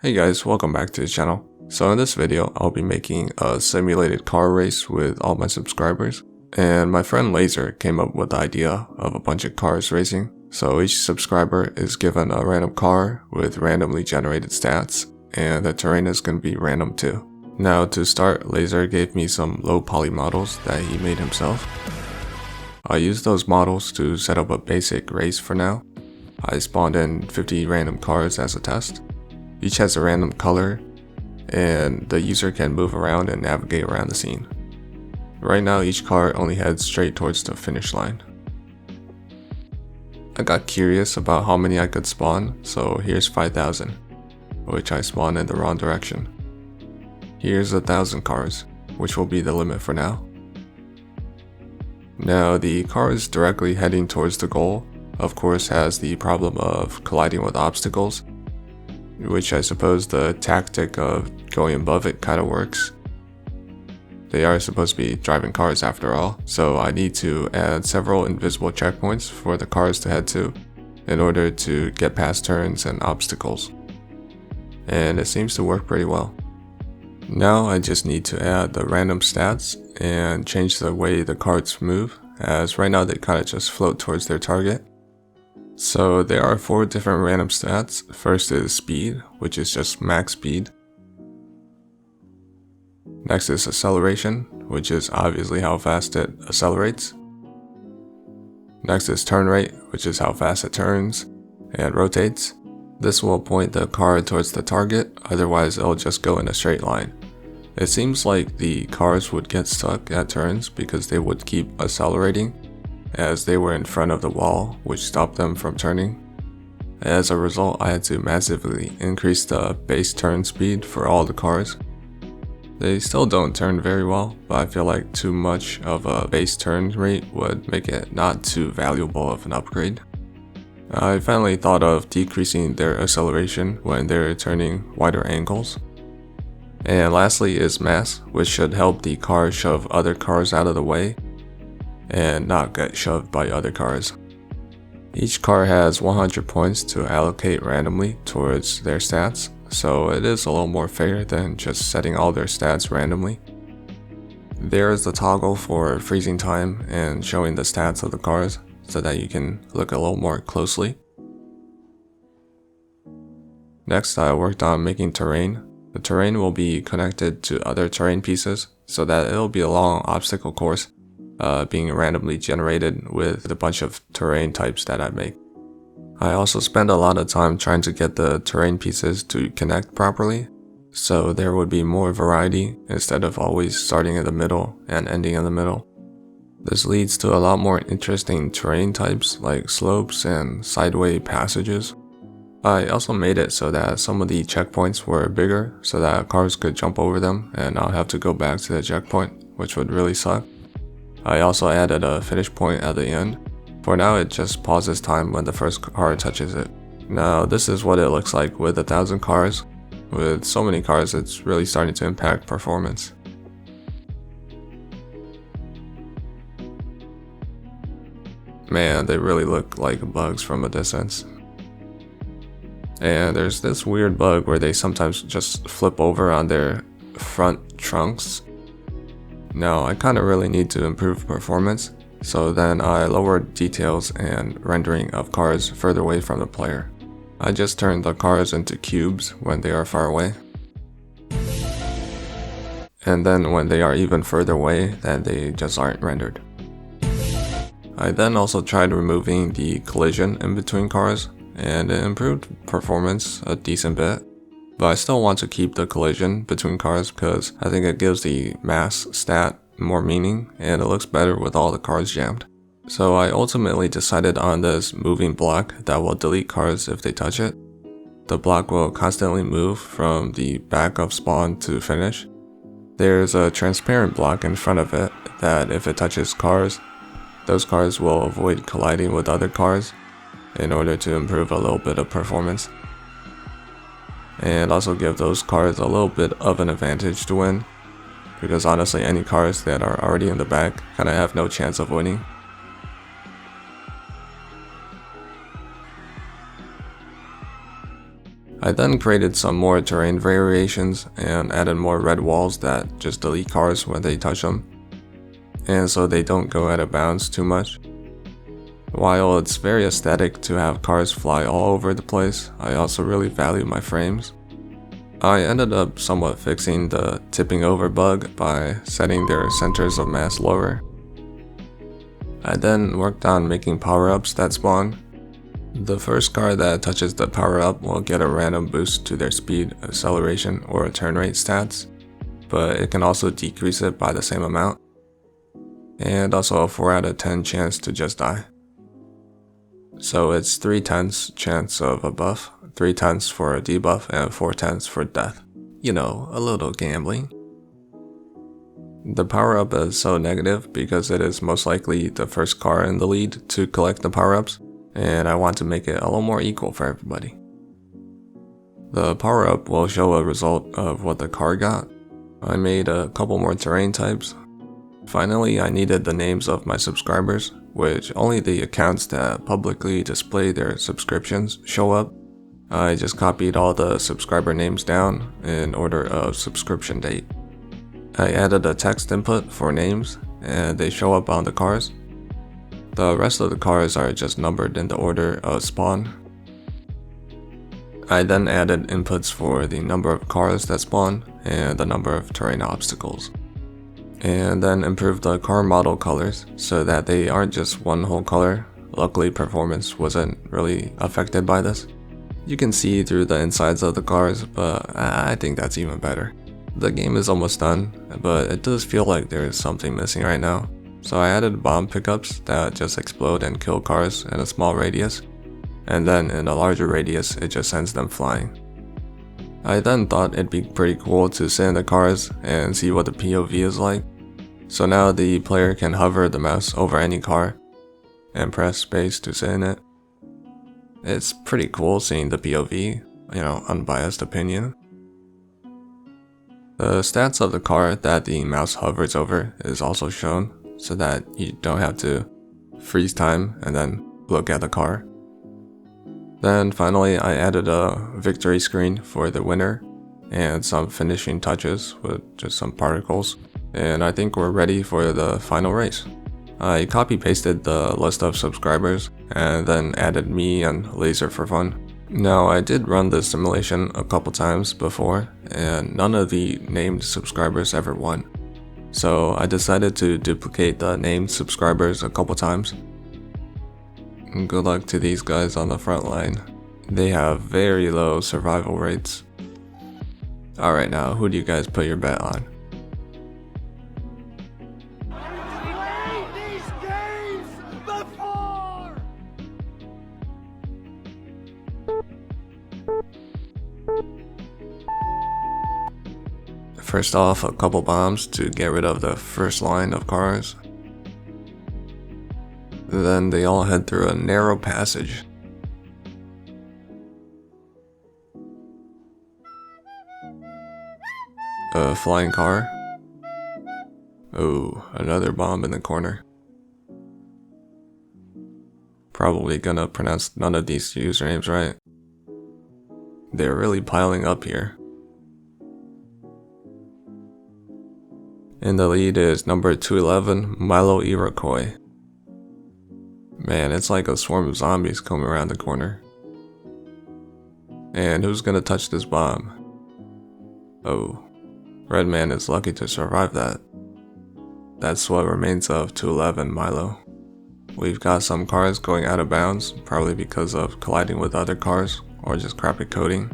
Hey guys, welcome back to the channel. So in this video, I'll be making a simulated car race with all my subscribers. And my friend Laser came up with the idea of a bunch of cars racing. So each subscriber is given a random car with randomly generated stats, and the terrain is going to be random too. Now to start, Laser gave me some low poly models that he made himself. I used those models to set up a basic race for now. I spawned in 50 random cars as a test. Each has a random color, and the user can move around and navigate around the scene. Right now, each car only heads straight towards the finish line. I got curious about how many I could spawn, so here's 5,000, which I spawned in the wrong direction. Here's 1,000 cars, which will be the limit for now. Now, the cars directly heading towards the goal, of course, has the problem of colliding with obstacles, which I suppose the tactic of going above it kind of works. They are supposed to be driving cars after all, so I need to add several invisible checkpoints for the cars to head to in order to get past turns and obstacles. And it seems to work pretty well. Now I just need to add the random stats and change the way the cars move, as right now they kind of just float towards their target. So there are 4 different random stats. First is speed, which is just max speed. Next is acceleration, which is obviously how fast it accelerates. Next is turn rate, which is how fast it turns and rotates. This will point the car towards the target, otherwise it'll just go in a straight line. It seems like the cars would get stuck at turns because they would keep accelerating, as they were in front of the wall, which stopped them from turning. As a result, I had to massively increase the base turn speed for all the cars. They still don't turn very well, but I feel like too much of a base turn rate would make it not too valuable of an upgrade. I finally thought of decreasing their acceleration when they're turning wider angles. And lastly is mass, which should help the car shove other cars out of the way and not get shoved by other cars. Each car has 100 points to allocate randomly towards their stats, so it is a little more fair than just setting all their stats randomly. There is the toggle for freezing time and showing the stats of the cars so that you can look a little more closely. Next, I worked on making terrain. The terrain will be connected to other terrain pieces so that it'll be a long obstacle course, being randomly generated with a bunch of terrain types that I make. I also spend a lot of time trying to get the terrain pieces to connect properly, so there would be more variety instead of always starting in the middle and ending in the middle. This leads to a lot more interesting terrain types like slopes and sideway passages. I also made it so that some of the checkpoints were bigger so that cars could jump over them and not have to go back to the checkpoint, which would really suck. I also added a finish point at the end. For now, it just pauses time when the first car touches it. Now, this is what it looks like with 1,000 cars. With so many cars, it's really starting to impact performance. Man, they really look like bugs from a distance. And there's this weird bug where they sometimes just flip over on their front trunks. Now, I kinda really need to improve performance, so then I lowered details and rendering of cars further away from the player. I just turned the cars into cubes when they are far away. And then when they are even further away, then they just aren't rendered. I then also tried removing the collision in between cars, and it improved performance a decent bit. But I still want to keep the collision between cars because I think it gives the mass stat more meaning and it looks better with all the cars jammed. So I ultimately decided on this moving block that will delete cars if they touch it. The block will constantly move from the back of spawn to finish. There's a transparent block in front of it that if it touches cars, those cars will avoid colliding with other cars in order to improve a little bit of performance. And also give those cars a little bit of an advantage to win, because honestly any cars that are already in the back kinda have no chance of winning. I then created some more terrain variations and added more red walls that just delete cars when they touch them, and so they don't go out of bounds too much. While it's very aesthetic to have cars fly all over the place, I also really value my frames. I ended up somewhat fixing the tipping over bug by setting their centers of mass lower. I then worked on making power-ups that spawn. The first car that touches the power-up will get a random boost to their speed, acceleration, or turn rate stats, but it can also decrease it by the same amount, and also a 4 out of 10 chance to just die. So it's 3/10 chance of a buff, 3/10 for a debuff, and 4/10 for death. You know, a little gambling. The power-up is so negative because it is most likely the first car in the lead to collect the power-ups, and I want to make it a little more equal for everybody. The power-up will show a result of what the car got. I made a couple more terrain types. Finally, I needed the names of my subscribers, which only the accounts that publicly display their subscriptions show up. I just copied all the subscriber names down in order of subscription date. I added a text input for names, and they show up on the cars. The rest of the cars are just numbered in the order of spawn. I then added inputs for the number of cars that spawn and the number of terrain obstacles, and then improved the car model colors so that they aren't just one whole color. Luckily, performance wasn't really affected by this. You can see through the insides of the cars, but I think that's even better. The game is almost done, but it does feel like there is something missing right now. So I added bomb pickups that just explode and kill cars in a small radius, and then in a larger radius it just sends them flying. I then thought it'd be pretty cool to sit in the cars and see what the POV is like. So now the player can hover the mouse over any car and press space to sit in it. It's pretty cool seeing the POV, unbiased opinion. The stats of the car that the mouse hovers over is also shown, so that you don't have to freeze time and then look at the car. Then finally I added a victory screen for the winner and some finishing touches with just some particles, and I think we're ready for the final race. I copy pasted the list of subscribers and then added me and Laser for fun. Now I did run this simulation a couple times before, and none of the named subscribers ever won. So I decided to duplicate the named subscribers a couple times. Good luck to these guys on the front line. They have very low survival rates. Alright, now who do you guys put your bet on? First off, a couple bombs to get rid of the first line of cars. Then they all head through a narrow passage. A flying car. Oh, another bomb in the corner. Probably gonna pronounce none of these usernames right. They're really piling up here. In the lead is number 211, Milo Iroquois. Man, it's like a swarm of zombies coming around the corner. And who's gonna touch this bomb? Oh, Redman is lucky to survive that. That's what remains of 211 Milo. We've got some cars going out of bounds, probably because of colliding with other cars or just crappy coding.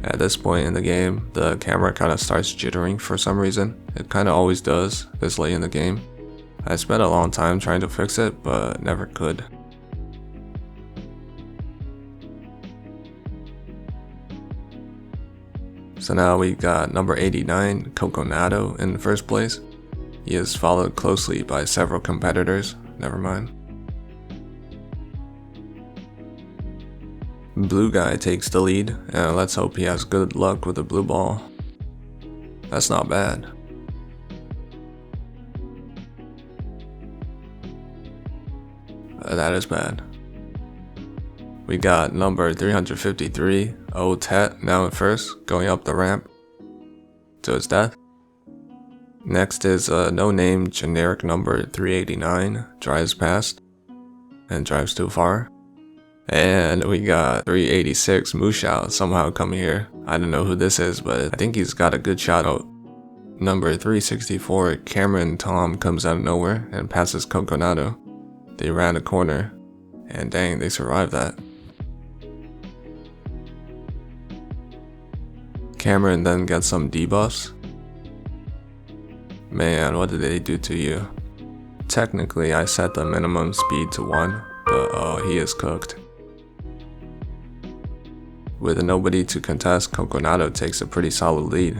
At this point in the game, the camera kind of starts jittering for some reason. It kind of always does this late in the game. I spent a long time trying to fix it, but never could. So now we got number 89, Coconado, in first place. He is followed closely by several competitors. Never mind. Blue guy takes the lead, and let's hope he has good luck with the blue ball. That's not bad. That is bad. We got number 353, Old Tet, now in first, going up the ramp to his death. Next is a no-name generic number 389, drives past and drives too far. And we got 386, Mushao, somehow coming here. I don't know who this is, but I think he's got a good shot out. Number 364, Cameron Tom comes out of nowhere and passes Coconado. They ran a corner, and dang, they survived that. Cameron then gets some debuffs. Man, what did they do to you? Technically, I set the minimum speed to 1, but oh, he is cooked. With nobody to contest, Coconado takes a pretty solid lead.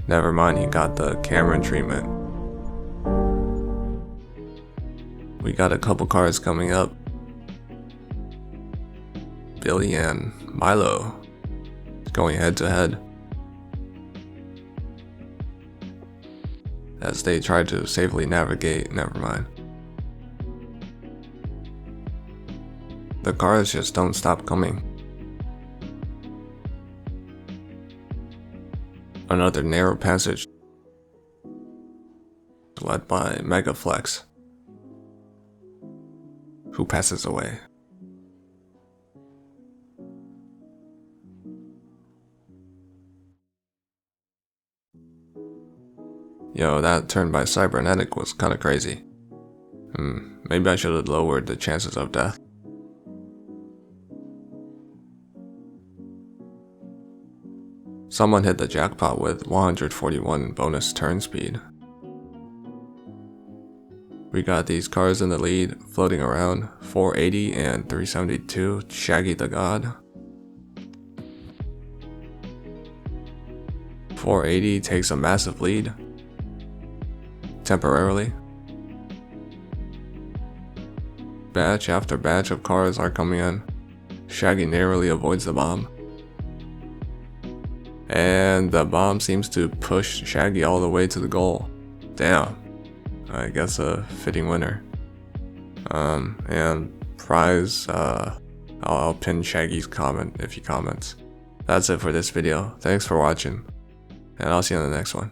Never mind, he got the Cameron treatment. We got a couple cars coming up. Billy and Milo going head to head as they try to safely navigate. Never mind. The cars just don't stop coming. Another narrow passage led by Megaflex, who passes away. Yo, that turn by Cybernetic was kinda crazy. Maybe I should have lowered the chances of death. Someone hit the jackpot with 141 bonus turn speed. We got these cars in the lead, floating around, 480 and 372, Shaggy the God. 480 takes a massive lead, temporarily. Batch after batch of cars are coming in. Shaggy narrowly avoids the bomb. And the bomb seems to push Shaggy all the way to the goal. Damn. I guess a fitting winner. And prize, I'll pin Shaggy's comment if he comments. That's it for this video. Thanks for watching, and I'll see you on the next one.